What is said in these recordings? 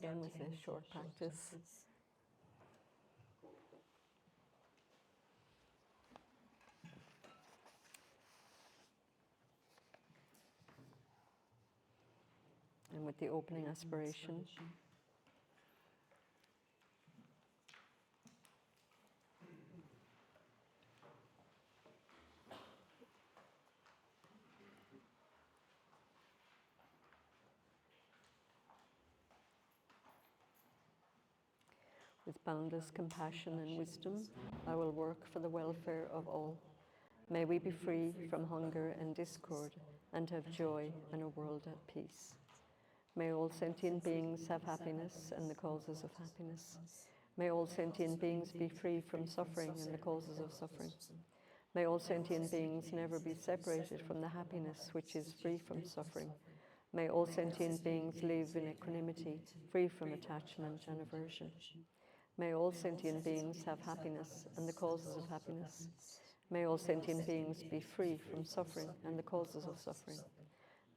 again with a short practice. And with the opening aspiration. With boundless compassion and wisdom, I will work for the welfare of all. May we be free from hunger and discord, and have joy and a world at peace. May all sentient beings have happiness and the causes of happiness. May all sentient beings be free from suffering and the causes of suffering. May all sentient beings never be separated from the happiness which is free from suffering. May all sentient beings live in equanimity, free from attachment and aversion. May all sentient beings have happiness and the causes of happiness. May all sentient beings be free from suffering and the causes of suffering.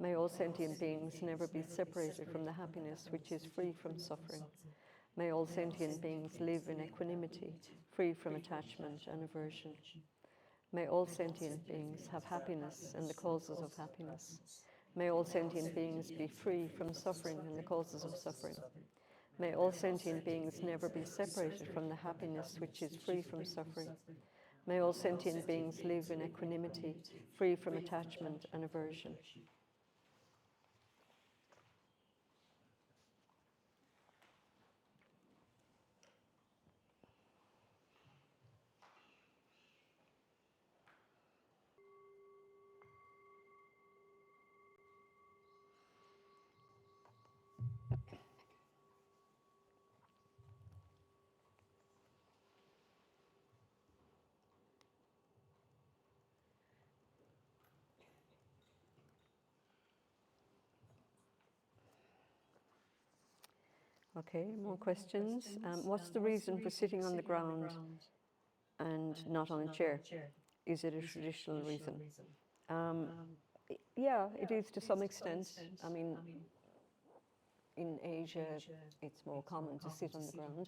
May all sentient beings never be separated from the happiness which is free from suffering. May all sentient beings live in equanimity, free from attachment and aversion. May all sentient beings have happiness and the causes of happiness. May all sentient beings be free from suffering and the causes of suffering. May all sentient beings never be separated from the happiness which is free from suffering. May all sentient beings live in equanimity, free from attachment and aversion. Okay, more questions. What's the reason for sitting on the ground and not on a chair? Is it a traditional reason? Yeah, it is to some extent. I mean, in Asia, it's more common to sit on the ground.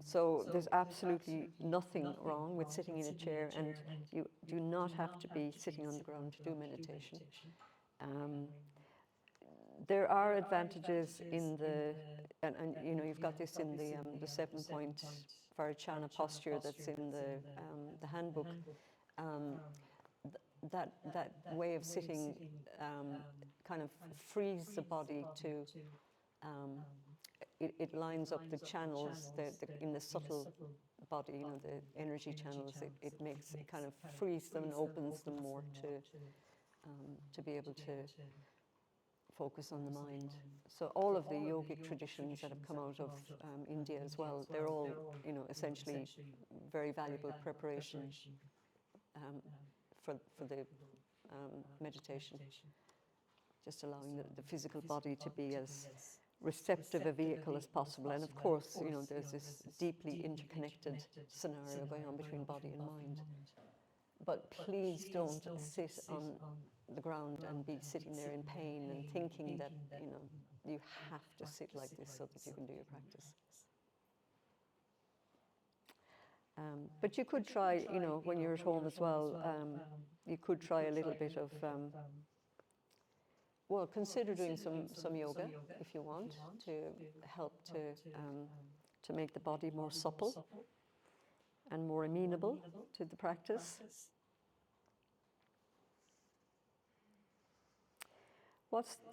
So there's absolutely nothing wrong with sitting in a chair, and you do not have to be sitting on the ground to do meditation. There are advantages in the, and you know, you've got this in the 7-point Varachana posture that's in the handbook. That way of sitting kind of frees the body to, it lines up the channels in the subtle body, you know, the energy channels. It kind of frees them and opens them more to be able to focus on the mind. So all of the yogic traditions that have come out of India as well, they're all, you know, essentially very valuable preparation for the meditation. Just allowing the physical body to be as receptive a vehicle as possible. And of course, you know, there's this deeply interconnected scenario going on between body and mind. But please don't sit on the ground and be sitting there in pain and thinking that, you know, you have to sit like this so that you can do your practice. But you could try, you know, when you're at home as well, you could try a little bit of, well, consider doing some yoga if you want, to help to make the body more supple and more amenable to the practice.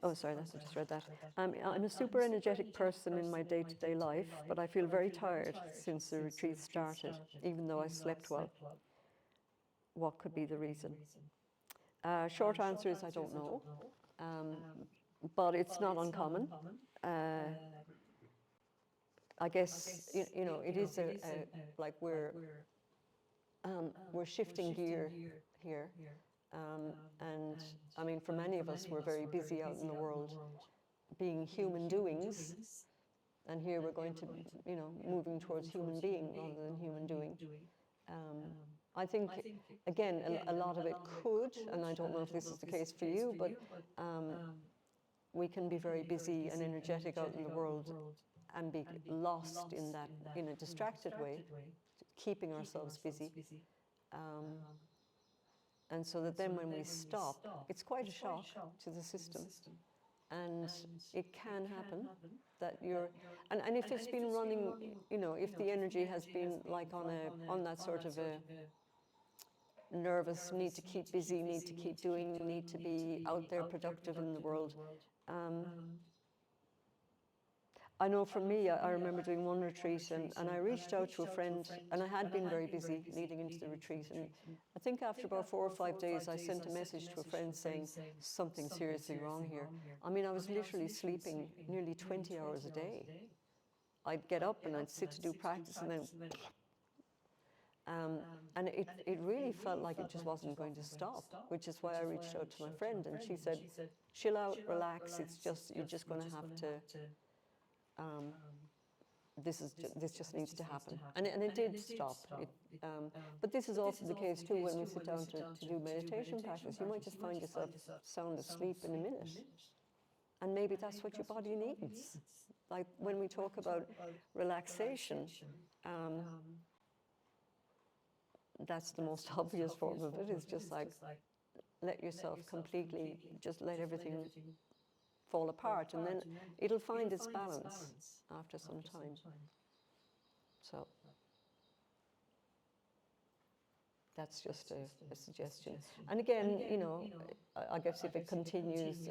Oh, sorry, I just read that. I'm a super energetic person in my day-to-day life, but I feel very tired since the retreat started, even though I slept well. What could be the reason? Short answer is I don't know, but it's not uncommon. I guess, you know, it is like we're shifting gear here. And I mean, for many of us, we're very busy out in the world being human doings. And here we're going to, you know, moving towards human being rather than human doing. I think, again, a lot of it could, and I don't know if this is the case for you, but we can be very busy and energetic out in the world and be lost in that, in a distracted way, keeping ourselves busy. And so that then when we stop, it's quite a shock to the system. And it can happen that you're, and if it's been running, you know, if the energy has been like on that sort of a nervous, need to keep busy, need to keep doing, need to be out there productive in the world. I know for me, I remember doing one retreat and I reached out to a friend, and I had been very busy leading into the retreat. And I think after about 4 or 5 days, I sent a message to a friend saying, something seriously wrong here. I mean, I was literally sleeping nearly 20 hours a day. I'd get up and I'd sit to do practice and then, and it really felt like it just wasn't going to stop, which is why I reached out to my friend, and she said, chill out, relax, it's just, you're just going to have to, this just needs to happen. And it did stop. But this is often the case too when we sit down to do meditation practice. You might just find yourself sound asleep in a minute. And maybe that's what your body needs. Like when we talk about relaxation, that's the most obvious form of it, is just like let yourself completely, just let everything fall apart, and then it'll find its balance after some time. So that's just a suggestion. And again, you know, I guess if it continues,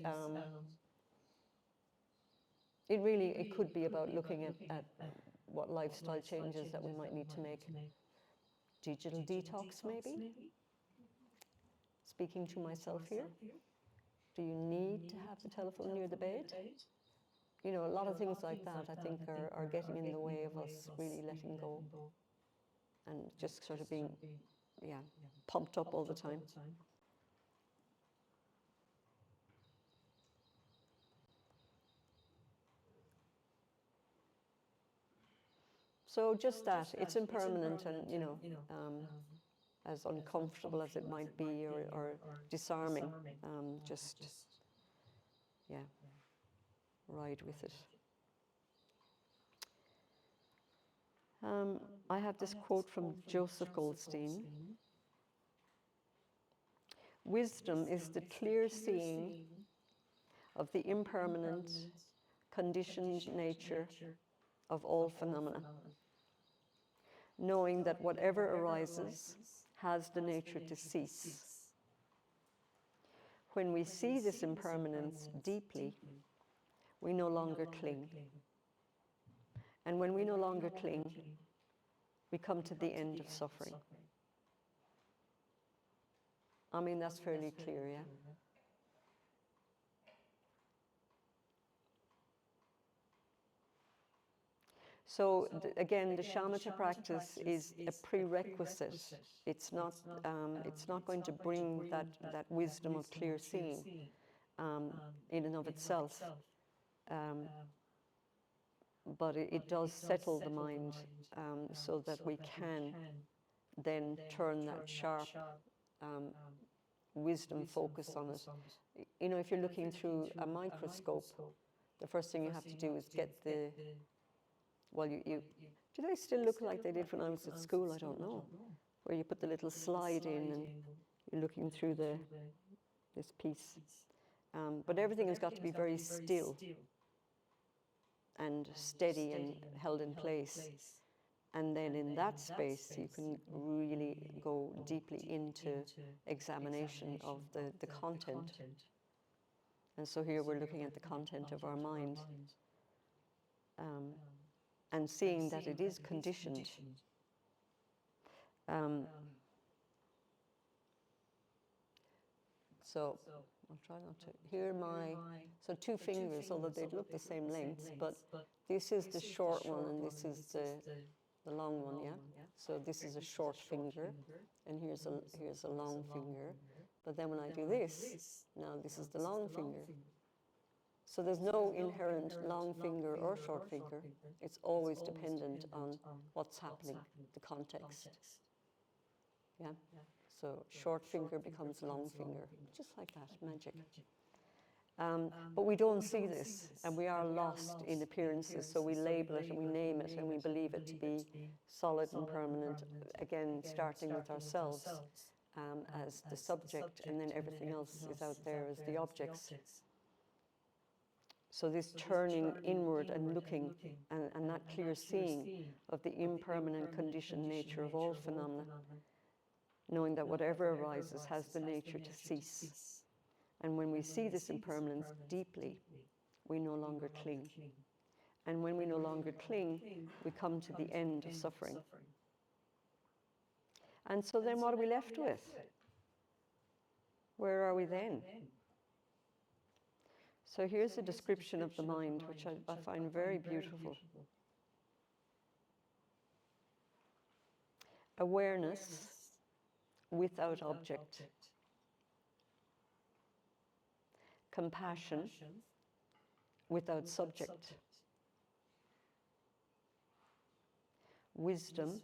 it could be about looking at what lifestyle changes that we might need to make. Digital detox, maybe? Speaking to myself here. Do you need to have the telephone near the bed? You know, a lot of things like that, I think, are getting in the way of us really letting go and just sort of being, yeah, pumped up all the time. So just that, it's impermanent, and, you know, as uncomfortable as it might be, or disarming, just, yeah, ride with it. I have this quote from Joseph Goldstein. Wisdom is the clear seeing of the impermanent, conditioned nature of all phenomena, knowing that whatever arises has the nature to cease. When we see this impermanence deeply, we no longer cling. And when we no longer cling, we come to the end of suffering. I mean, that's fairly clear, yeah? So again, the shamatha practice is a prerequisite. It's not going to bring that wisdom of clear seeing in and of itself. But it does settle the mind so that we can then turn that sharp wisdom focus on it. You know, if you're looking through a microscope, the first thing you have to do is get the, well, do they still look like they did when I was at school? I don't know. Where you put the little slide in and you're looking through this piece. But everything has got to be very still and steady and held in place. And then in that space, you can really go deeply into examination of the content. And so here we're looking at the content of our mind and seeing that it is conditioned. So I'll try not to. Here so 2 fingers, although they'd look the same length, but this is the short one and this is the long one, yeah? So this is a short finger, and here's a long finger. But then when I do this, now this is the long finger. So there's no inherent long finger or short finger. It's always dependent on what's happening, the context. Yeah? So short finger becomes long finger, just like that, magic. But we don't see this, and we are lost in appearances, so we label it and we name it and we believe it to be solid and permanent, again, starting with ourselves as the subject, and then everything else is out there as the objects. So this turning inward and looking, and that clear seeing of the impermanent conditioned nature of all phenomena, knowing that whatever arises has the nature to cease. And when we see this impermanence deeply, we no longer cling. And when we no longer cling, we come to the end of suffering. And so then what are we left with? Where are we then? So here's a description of the mind, which I find very beautiful. Awareness without object. Compassion without subject. Wisdom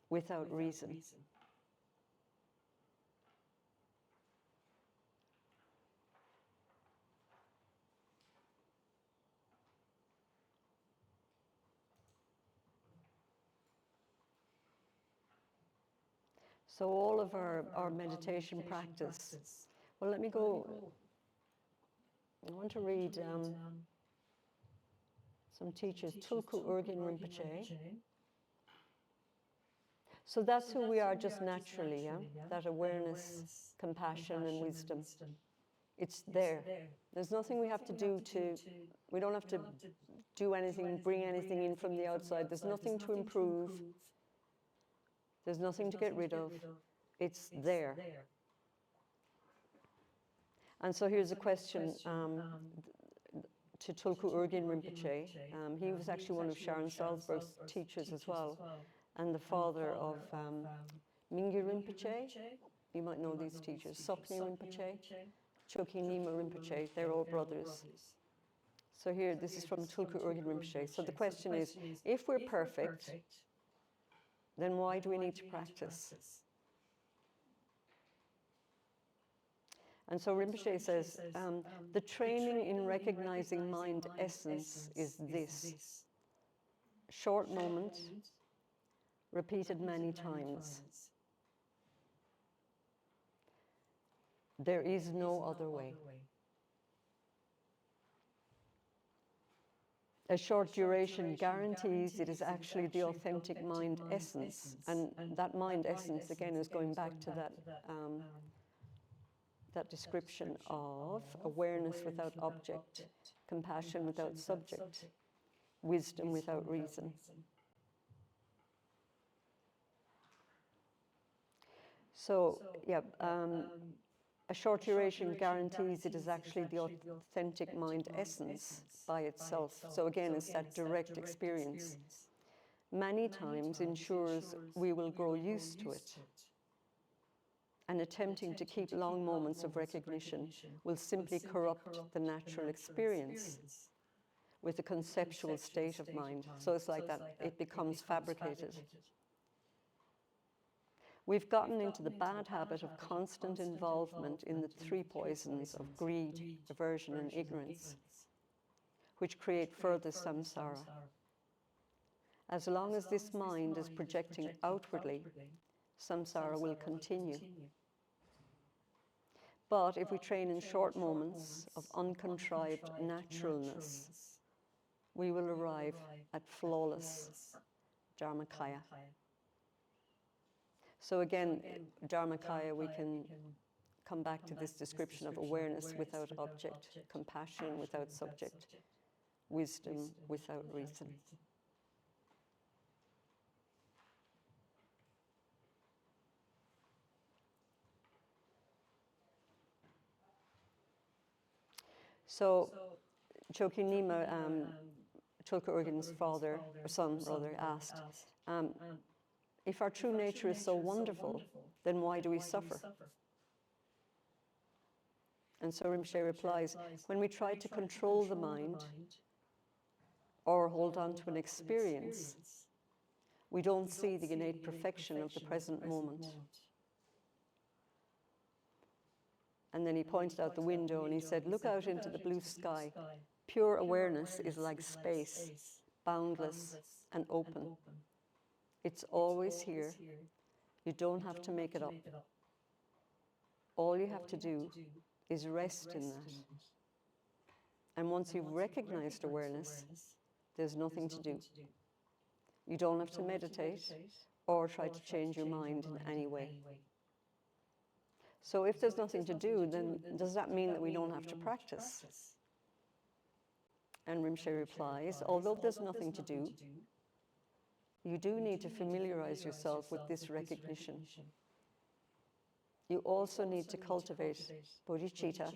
without reason. So all of our meditation practice, well, let me go, I want to read some teachers, Tulku Urgyen Rinpoche. So that's who we are just naturally, yeah? That awareness, compassion, and wisdom. It's there. There's nothing we have to do we don't have to do anything, bring anything in from the outside. There's nothing to improve. There's nothing to get rid of. It's there. And so here's a question to Tulku Urgyen Rinpoche. He was actually one of Sharon Salzberg's teachers as well, and the father of Mingyur Rinpoche. You might know these teachers. Sokne Rinpoche, Chokyi Nyima Rinpoche, they're all brothers. So here, this is from Tulku Urgyen Rinpoche. So the question is, if we're perfect, then why do we need to practice? And so Rinpoche says, the training in recognizing mind essence is this: short moment, repeated many times. There is no other way. A short duration guarantees it is actually the authentic mind essence. And that mind essence, again, is going back to that description of awareness without object, compassion without subject, wisdom without reason. So, yeah, a short duration guarantees it is actually the authentic mind essence by itself. So again, it's that direct experience. Many times ensures we will grow used to it. And attempting to keep long moments of recognition will simply corrupt the natural experience with a conceptual state of mind. So it's like that, it becomes fabricated. We've gotten into the bad habit of constant involvement in the three poisons of greed, aversion, and ignorance, which create further samsara. As long as this mind is projecting outwardly, samsara will continue. But if we train in short moments of uncontrived naturalness, we will arrive at flawless Dharmakaya. So again, Dharmakaya, we can come back to this description of awareness without object, compassion without subject, wisdom without reason. So Chokyi Nyima, Tulku Urgyen's father, or son rather, asked, if our true nature is so wonderful, then why do we suffer? And so Rinpoche replies, when we try to control the mind or hold on to an experience, we don't see the innate perfection of the present moment. And then he pointed out the window and he said, look out into the blue sky. Pure awareness is like space, boundless and open. It's always here. You don't have to make it up. All you have to do is rest in that. And once you've recognized awareness, there's nothing to do. You don't have to meditate or try to change your mind in any way. So if there's nothing to do, then does that mean that we don't have to practice? And Rinpoche replies, although there's nothing to do, you do need to familiarize yourself with this recognition. You also need to cultivate bodhicitta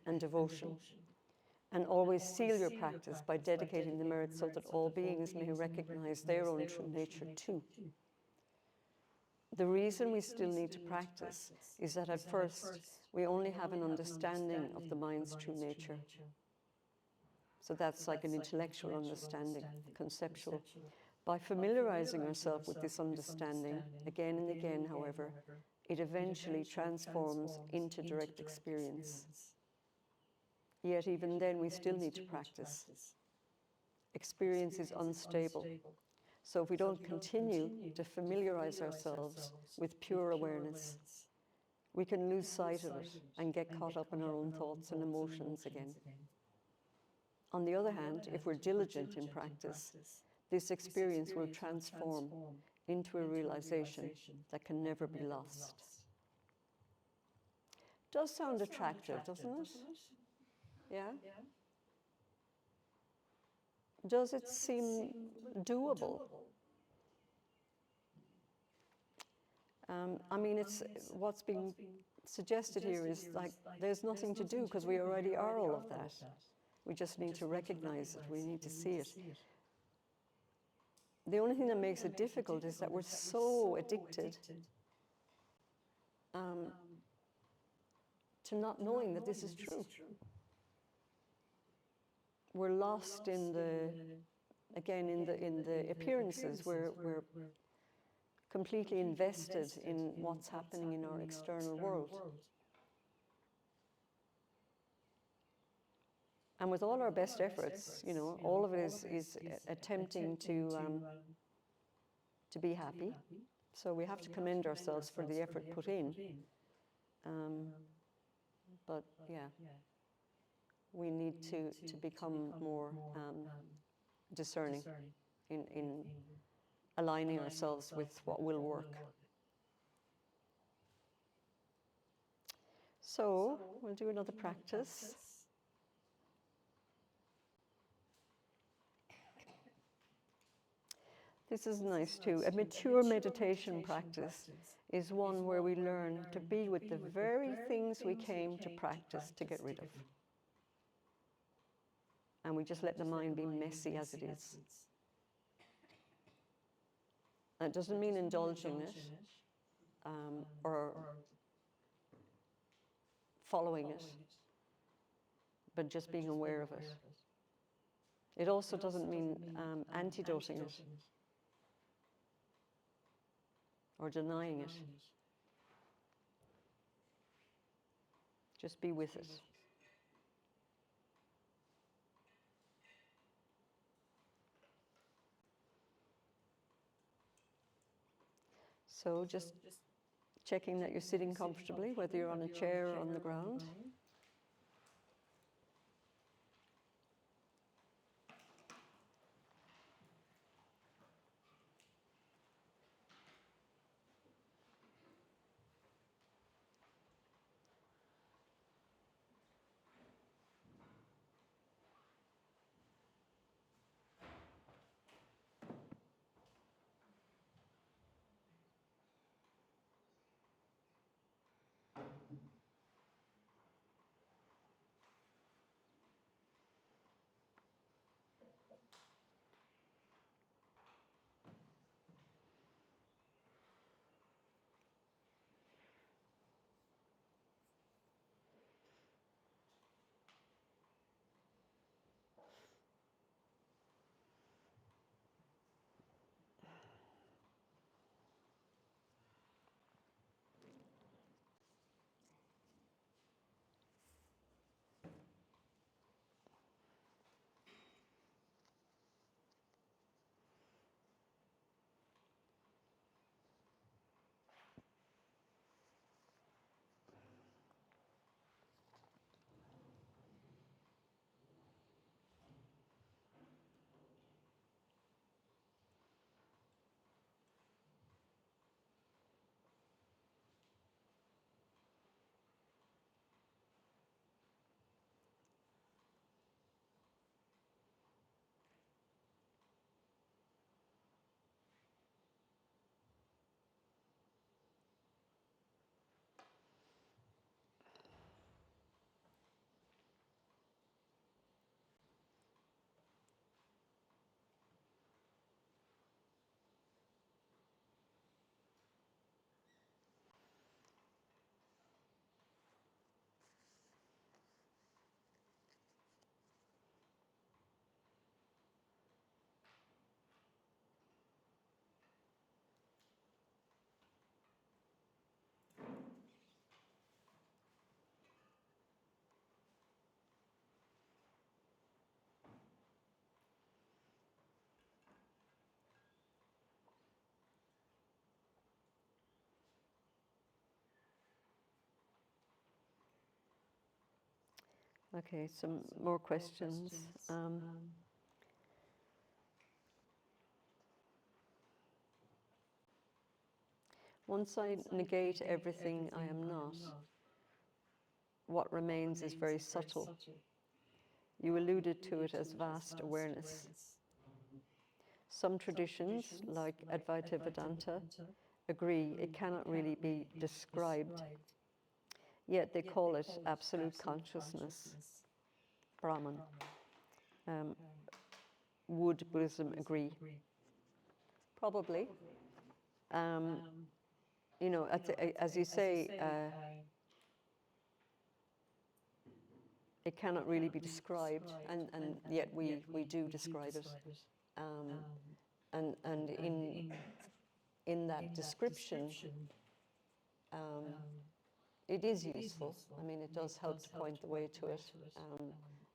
and devotion, and always seal your practice by dedicating the merit so that all beings may recognize their own true nature too. The reason we still need to practice is that at first we only have an understanding of the mind's true nature. So that's like an intellectual understanding, conceptual. By familiarizing ourselves with this understanding again and again, however, it eventually transforms into direct experience. Yet even then we still need to practice. Experience is unstable. So if we don't continue to familiarize ourselves with pure awareness, we can lose sight of it and get caught up in our own thoughts and emotions again. On the other hand, if we're diligent in practice, this experience will transform into a realization that can never be lost. Does sound attractive, doesn't it? Yeah? Does it seem doable? I mean, what's being suggested here is like there's nothing to do because we already are all of that. We just need to recognize it. We need to see it. The only thing that makes it difficult is that we're so addicted to not knowing that this is true. We're lost in the appearances. We're completely invested in what's happening in our external world. And with all our best efforts, you know, all of it is attempting to be happy. So we have to commend ourselves for the effort put in. But yeah, we need to become more discerning in aligning ourselves with what will work. So we'll do another practice. This is nice too. A mature meditation practice is one where we learn to be with the very things we came to practice to get rid of. And we just let the mind be messy as it is. That doesn't mean indulging it or following it, but just being aware of it. It also doesn't mean antidoting it or denying it. Just be with it. So just checking that you're sitting comfortably, whether you're on a chair or on the ground. Okay, some more questions. Once I negate everything I am not, what remains is very subtle. You alluded to it as vast awareness. Some traditions, like Advaita Vedanta, agree it cannot really be described, yet they call it absolute consciousness, Brahman. Would Buddhism agree? Probably. You know, as you say, it cannot really be described, and yet we do describe it. And in that description, it is useful. I mean, it does help to point the way to it.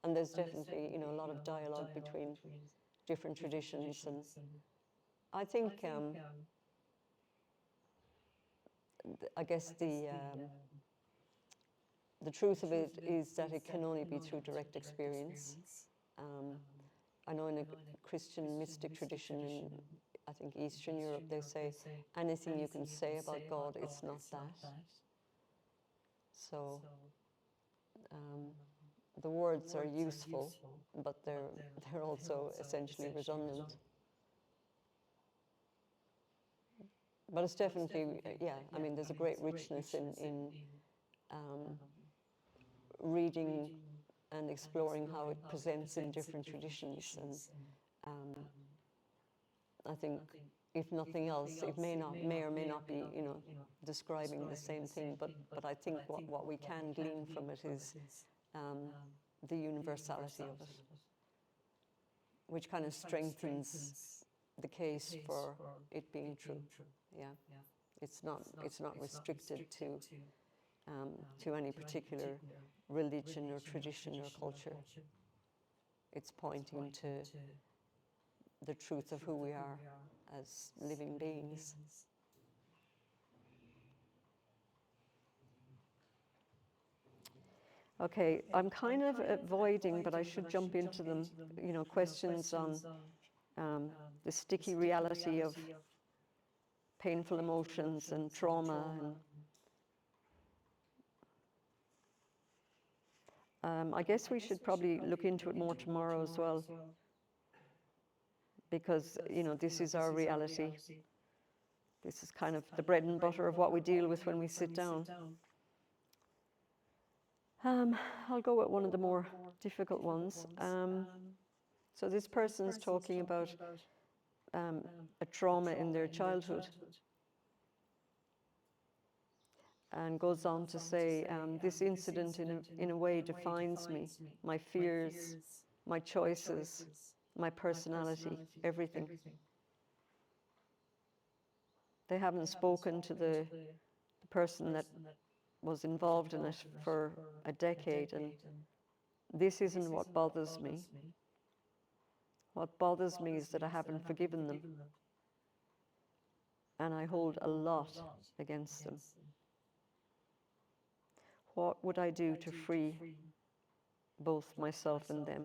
And there's definitely, you know, a lot of dialogue between different traditions. And I think, I guess the truth of it is that it can only be through direct experience. I know in a Christian mystic tradition in, I think, Eastern Europe, they say anything you can say about God, it's not that. So the words are useful, but they're also essentially redundant. But it's definitely, yeah, I mean, there's a great richness in reading and exploring how it presents in different traditions. And I think, if nothing else, it may or may not be, you know, describing the same thing, but I think what we can glean from it is the universality of it, which kind of strengthens the case for it being true. Yeah, it's not restricted to any particular religion or tradition or culture. It's pointing to the truth of who we are as living beings. Okay, I'm kind of avoiding, but I should jump into them, you know, questions on the sticky reality of painful emotions and trauma. And I guess we should probably look into it more tomorrow as well, because, you know, this is our reality. This is kind of the bread and butter of what we deal with when we sit down. I'll go with one of the more difficult ones. So this person's talking about a trauma in their childhood, and goes on to say, this incident in a way defines me, my fears, my choices, my personality, everything. They haven't spoken to the person that was involved in it for a decade, and this isn't what bothers me. What bothers me is that I haven't forgiven them, and I hold a lot against them. What would I do to free both myself and them?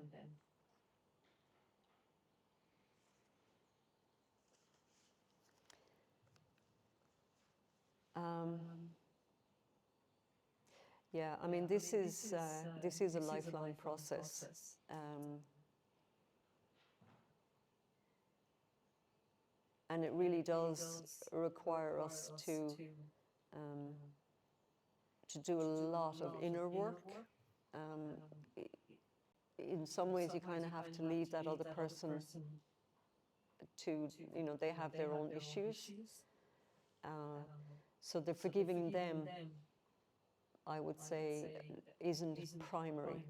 Yeah, I mean, this is a lifelong process. And it really does require us to do a lot of inner work. In some ways, you kind of have to leave that other person to, you know, they have their own issues. So the forgiving them, I would say, isn't primary.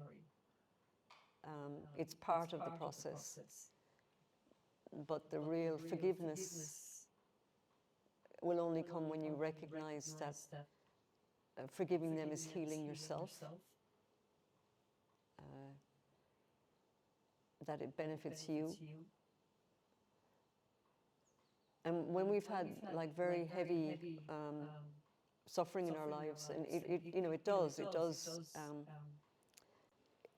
It's part of the process. But the real forgiveness will only come when you recognize that forgiving them is healing yourself, that it benefits you. And when we've had like very heavy suffering in our lives, and it you know, it does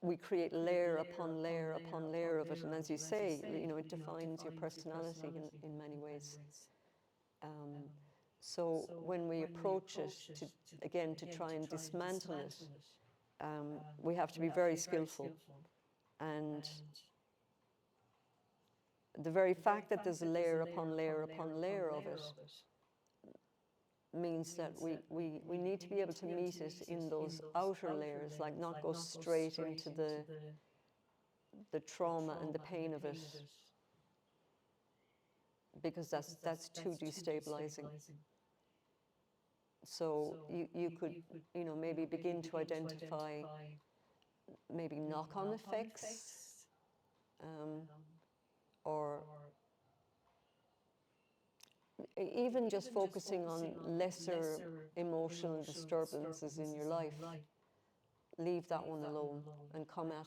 we create layer upon layer upon layer of it. And as you say, it defines your personality in many ways. So when we approach it, again, to try and dismantle it, we have to be very skillful. And the very fact that there's a layer upon layer upon layer of it means that we need to be able to meet it in those outer layers, like not go straight into the trauma and the pain of it, because that's too destabilizing. So you could, maybe begin to identify maybe knock-on effects, or even just focusing on lesser emotional disturbances in your life. Leave that one alone and come at,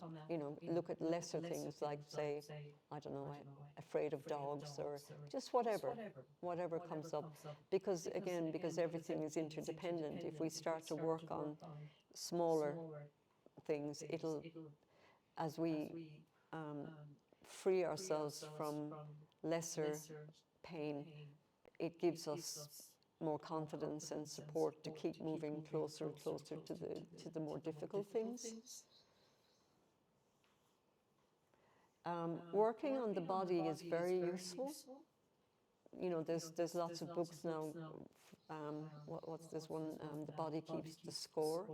look at lesser things like, say, I don't know, afraid of dogs, or just whatever comes up. Because again, because everything is interdependent, if we start to work on smaller things, it'll, as we free ourselves from lesser pain, it gives us more confidence and support to keep moving closer and closer to the more difficult things. Working on the body is very useful. There's lots of books now. What's this one? The Body Keeps the Score.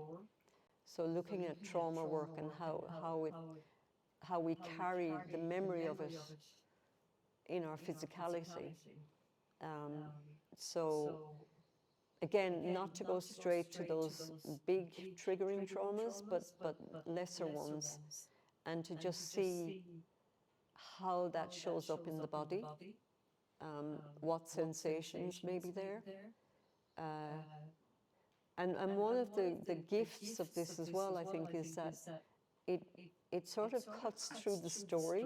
So looking at trauma work and how we carry the memory of it in our physicality. So again, not to go straight to those big triggering traumas, but lesser ones, and to just see how that shows up in the body, what sensations may be there. And one of the gifts of this as well, I think, is that it sort of cuts through the story,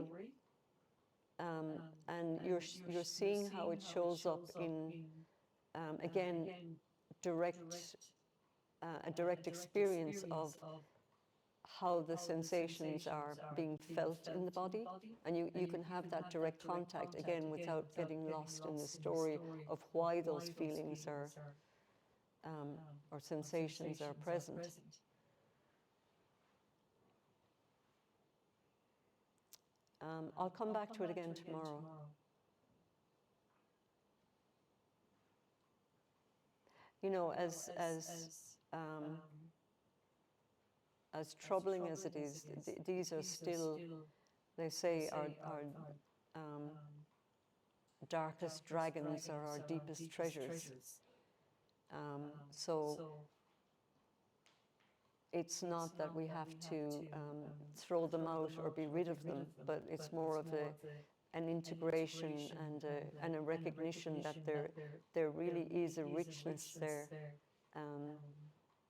and you're seeing how it shows up in, again, a direct experience of how the sensations are being felt in the body. And you can have that direct contact, again, without getting lost in the story of why those feelings are, or sensations are present. I'll come back to it again tomorrow. As troubling as it is, these are still, they say, our darkest dragons are our deepest treasures. So it's not that we have to throw them out or be rid of them, but it's more of an integration and a recognition that there really is a richness there.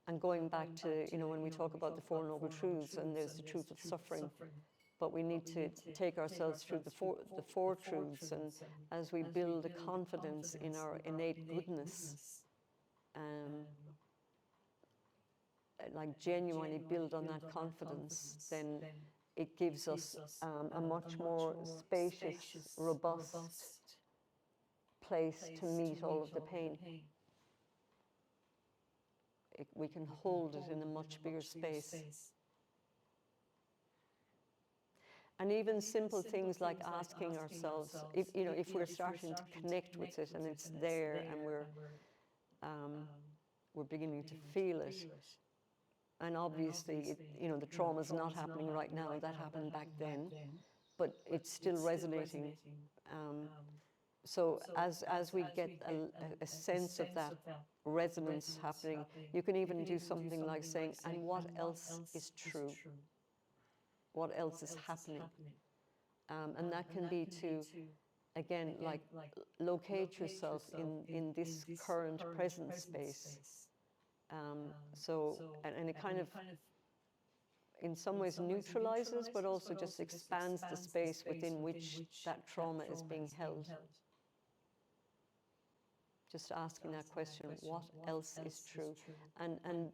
And going back to, when we talk about the Four Noble Truths, and there's the truth of suffering, but we need to take ourselves through the four truths, and as we build a confidence in our innate goodness, like genuinely build on that confidence, then it gives us a much more spacious, robust place to meet all of the pain. We can hold it in a much bigger space. And even simple things like asking ourselves, if we're starting to connect with it and it's there, and we're beginning to feel it. And obviously, the trauma is not happening right now. That happened back then, but it's still resonating. So as we get a sense of that resonance happening, you can even do something like saying, and what else is true? What else is happening? And that can be to, again, like locate yourself in this current present space. And it kind of, in some ways, neutralizes, but also just expands the space within which that trauma is being held. just asking that question, what else is true? And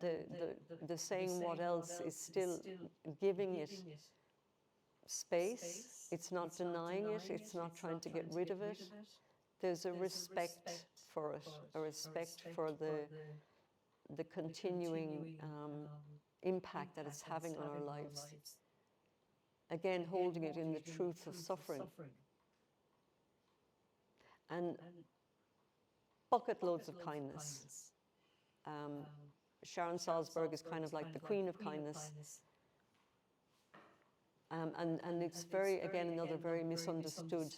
the saying what else is still giving it space. It's not denying it. It's not trying to get rid of it. There's a respect for it, a respect for the continuing impact that it's having on our lives. Again, holding it in the truth of suffering. And bucket loads of kindness. Sharon Salzberg is kind of like the queen of kindness. And it's very, again, another very misunderstood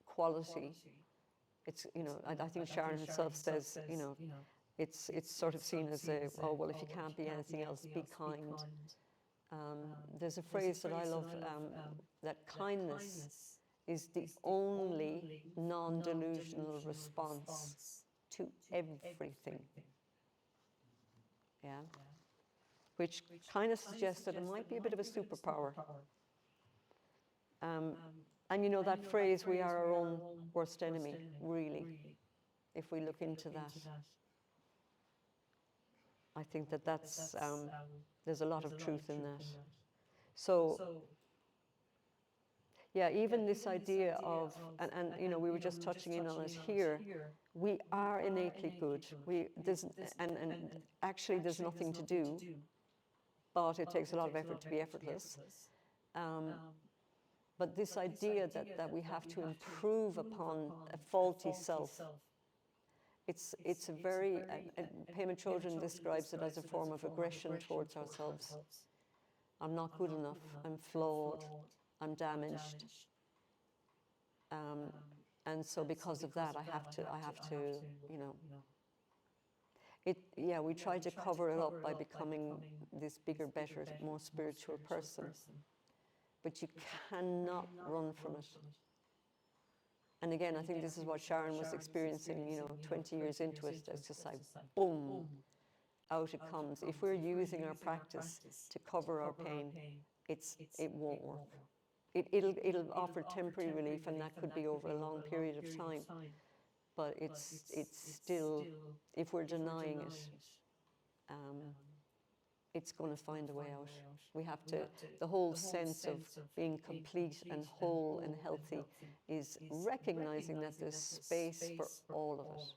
quality. It's, you know, I think Sharon herself says, you know, it's sort of seen as a, oh, well, if you can't be anything else, be kind. There's a phrase that I love, that kindness is the only non-delusional response to everything. Yeah? Which kind of suggests that it might be a bit of a superpower. And you know that phrase, we are our own worst enemy, really, if we look into that. I think that that's, there's a lot of truth in that. So, yeah, even this idea of, and you know, we were just touching in on it here, we are innately good. And actually there's nothing to do, but it takes a lot of effort to be effortless. But this idea that we have to improve upon a faulty self, it's a very, Pema Chodron describes it as a form of aggression towards ourselves. I'm not good enough, I'm flawed, I'm damaged. And so because of that, I have to, you know, yeah, we try to cover it up by becoming this bigger, better, more spiritual person. But you cannot run from it. And again, I think this is what Sharon was experiencing, you know, 20 years into it. It's just like, boom, out it comes. If we're using our practice to cover our pain, it won't work. It'll offer temporary relief, and that could be over a long period of time. But it's still, if we're denying it, it's going to find a way out. We have to, the whole sense of being complete and whole and healthy is recognizing that there's space for all of it.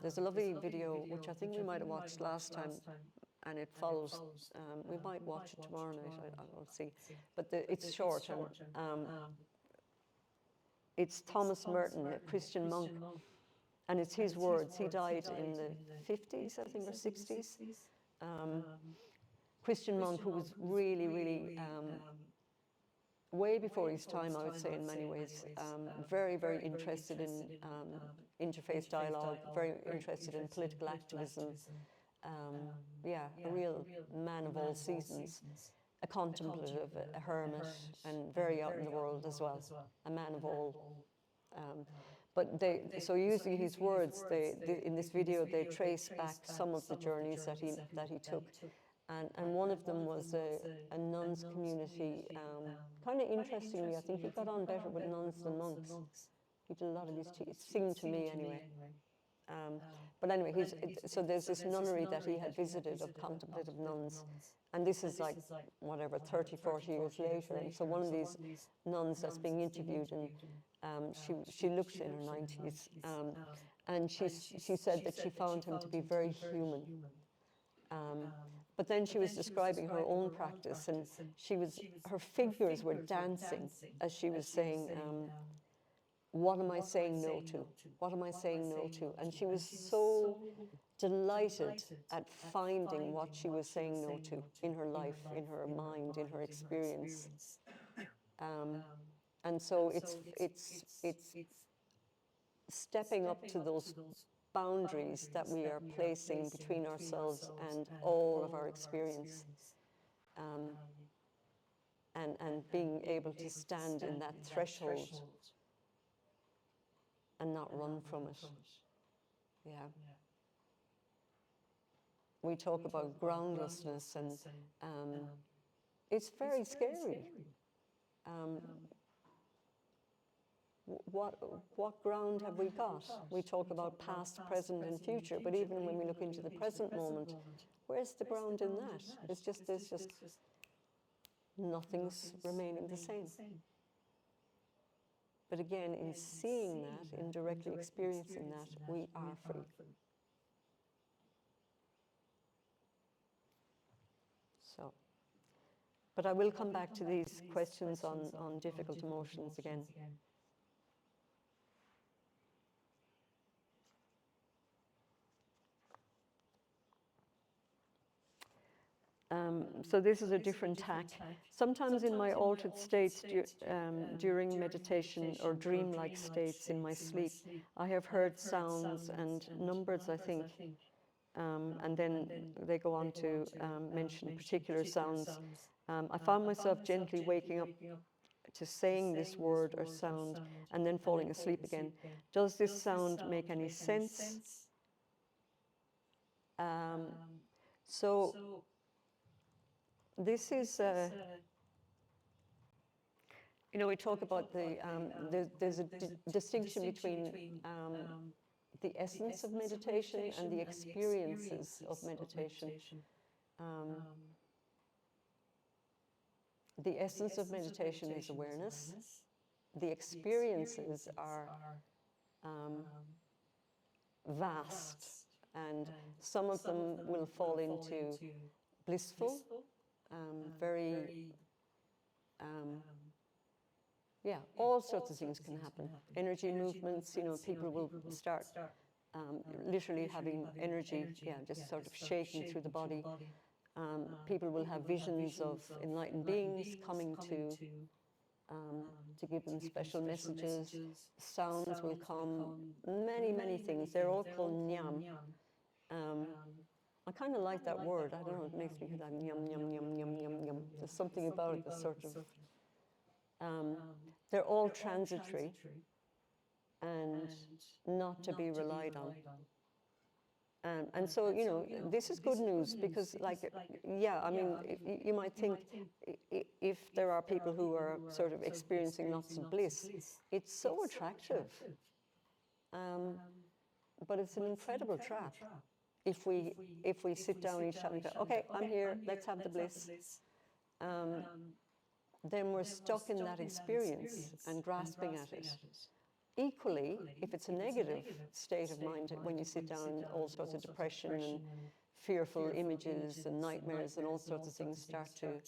There's a lovely video, which I think we might have watched last time, and it follows, we might watch it tomorrow night, I'll see. But it's short, and it's Thomas Merton, a Christian monk, and it's his words. He died in the 50s, I think, or 60s. Christian monk who was really, really way before his time, I would say, in many ways. Very, very interested in interfaith dialogue, very interested in political activism. Yeah, a real man of all seasons, a contemplative, a hermit, and very out in the world as well, a man of all. But so using his words, in this video, they trace back some of the journeys that he took. And one of them was a nuns community. Kind of interestingly, I think he got on better with nuns than monks. He did a lot of these, it seemed to me anyway. But anyway, so there's this nunnery that he had visited of contemplative nuns. And this is like, whatever, 30, 40 years later. And so one of these nuns that's being interviewed, and she looks in her 90s, and she said that she found him to be very human. But then she was describing her own practice, and her figures were dancing as she was saying, what am I saying no to? What am I saying no to? And she was so delighted at finding what she was saying no to in her life, in her mind, in her experience. And so it's stepping up to those boundaries that we are placing between ourselves and all of our experience, and being able to stand in that threshold and not run from it. Yeah. We talk about groundlessness, and it's very scary. what, what ground have we got? We talk about past, present, and future, but even when we look into the present moment, where's the ground in that? There's just nothing's remaining the same. But again, in seeing that, in directly experiencing that, we are free. So, but I will come back to these questions on difficult emotions again. So this is a different tack. Sometimes in my altered states during meditation or dream-like states in my sleep, I have heard sounds and numbers, I think, and then they go on to mention particular sounds. I found myself gently waking up to saying this word or sound and then falling asleep again. Does this sound make any sense? So this is, you know, we talk about there's a distinction between the essence of meditation and the experiences of meditation. The essence of meditation is awareness. The experiences are vast, and some of them will fall into blissful, very, yeah, all sorts of things can happen. Energy movements, you know, people will start literally having energy, yeah, just sort of shaking through the body. People will have visions of enlightened beings coming to give them special messages. Sounds will come, many things. They're all called nyam. I kind of like that word. I don't know, it makes me feel like yum, yum, yum, yum, yum, yum. There's something about it that's sort of, they're all transitory and not to be relied on. And so, you know, this is good news because, like, yeah, I mean, you might think if there are people who are sort of experiencing lots of bliss, it's so attractive. But it's an incredible trap if we sit down each time and go, okay, I'm here, let's have the bliss. Then we're stuck in that experience and grasping at it. Equally, if it's a negative state of mind, when you sit down, all sorts of depression and fearful images and nightmares and all sorts of things start to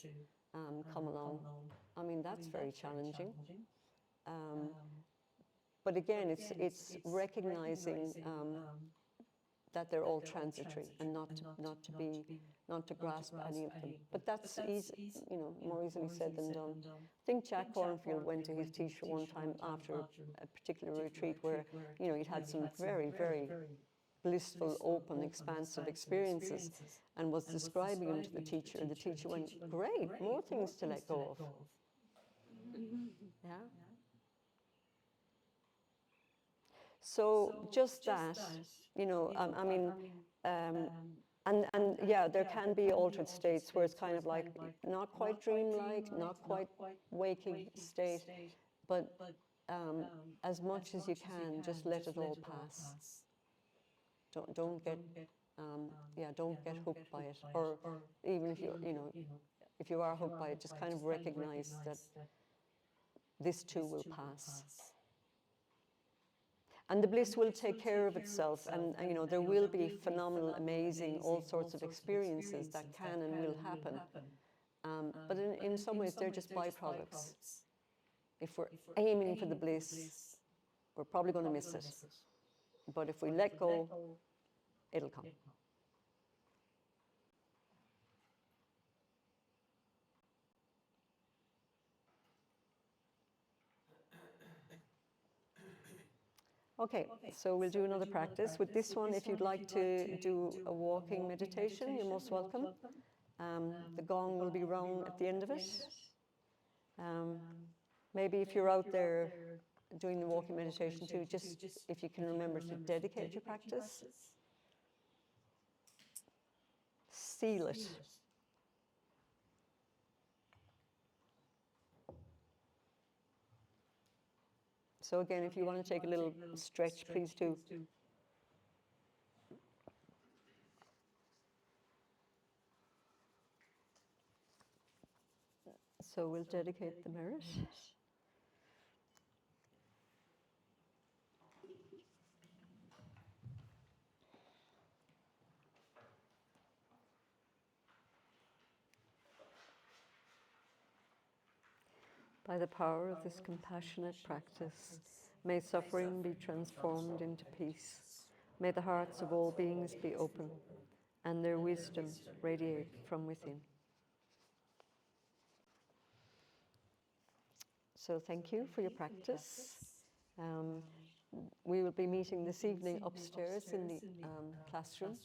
come along. I mean, that's very challenging. But again, it's recognizing that they're all transitory and not to grasp any of them. But that's easy, you know, more easily said than done. I think Jack Kornfield went to his teacher one time after a particular retreat where, you know, he'd had some very, very blissful, open, expansive experiences and was describing them to the teacher, and the teacher went, great, more things to let go of. Yeah. So just that, you know, I mean, and yeah, there can be altered states where it's kind of like not quite dreamlike, not quite waking state, but as much as you can, just let it all pass. Don't get don't get hooked by it, or even if if you are hooked by it, just kind of recognize that this too will pass. And the bliss will take care of itself, and you know, there will be phenomenal, amazing, all sorts of experiences that can and will happen. But in some ways, they're just byproducts. If we're aiming for the bliss, we're probably going to miss it. But if we let go, it'll come. Okay, so we'll do another practice. With this one, if you'd like to do a walking meditation, you're most welcome. The gong will be rung at the end of it. Maybe if you're out there doing the walking meditation too, just if you can remember to dedicate your practice. Seal it. So again, if you want to take a little stretch, please do. So we'll dedicate the merit. By the power of this compassionate practice, may suffering be transformed into peace. May the hearts of all beings be open, and their wisdom radiate from within. So thank you for your practice. We will be meeting this evening upstairs in the classroom.